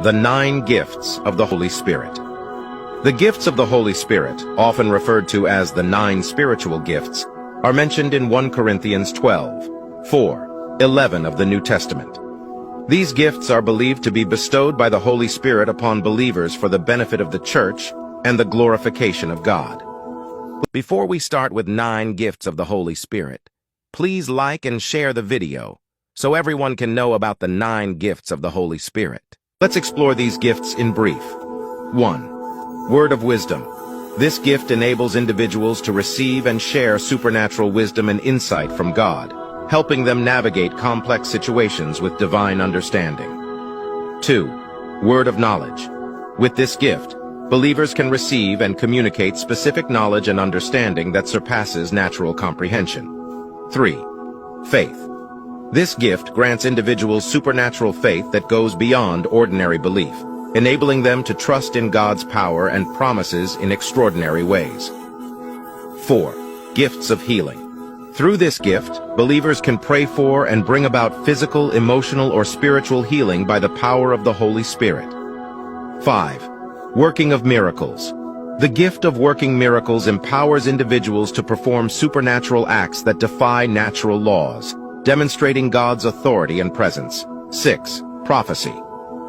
The 9 Gifts of the Holy Spirit. The gifts of the Holy Spirit, often referred to as the 9 spiritual gifts, are mentioned in 1 Corinthians 12, 4, 11 of the New Testament. These gifts are believed to be bestowed by the Holy Spirit upon believers for the benefit of the church and the glorification of God. Before we start with 9 gifts of the Holy Spirit, please like and share the video so everyone can know about the 9 gifts of the Holy Spirit. Let's explore these gifts in brief. 1. Word of wisdom. This gift enables individuals to receive and share supernatural wisdom and insight from God, helping them navigate complex situations with divine understanding. 2. Word of knowledge. With this gift, believers can receive and communicate specific knowledge and understanding that surpasses natural comprehension. 3. Faith. This gift grants individuals supernatural faith that goes beyond ordinary belief, enabling them to trust in God's power and promises in extraordinary ways. 4. Gifts of healing. Through this gift, believers can pray for and bring about physical, emotional, or spiritual healing by the power of the Holy Spirit. 5. Working of miracles. The gift of working miracles empowers individuals to perform supernatural acts that defy natural laws, demonstrating God's authority and presence. 6. Prophecy.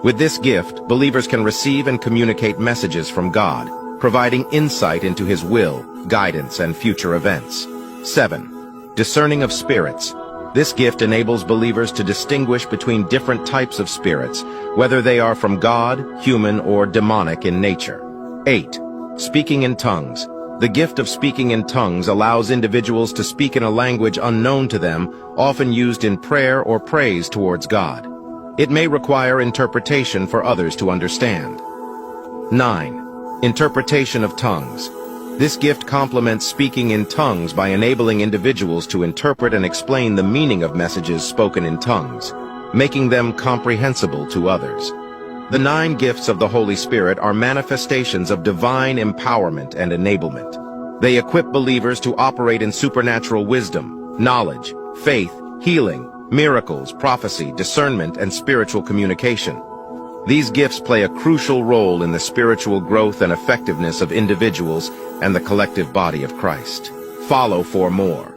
With this gift, believers can receive and communicate messages from God, providing insight into His will, guidance, and future events. 7. Discerning of spirits. This gift enables believers to distinguish between different types of spirits, whether they are from God, human, or demonic in nature. 8. Speaking in tongues. The gift of speaking in tongues allows individuals to speak in a language unknown to them, often used in prayer or praise towards God. It may require interpretation for others to understand. 9. Interpretation of tongues. This gift complements speaking in tongues by enabling individuals to interpret and explain the meaning of messages spoken in tongues, making them comprehensible to others. The 9 gifts of the Holy Spirit are manifestations of divine empowerment and enablement. They equip believers to operate in supernatural wisdom, knowledge, faith, healing, miracles, prophecy, discernment, and spiritual communication. These gifts play a crucial role in the spiritual growth and effectiveness of individuals and the collective body of Christ. Follow for more.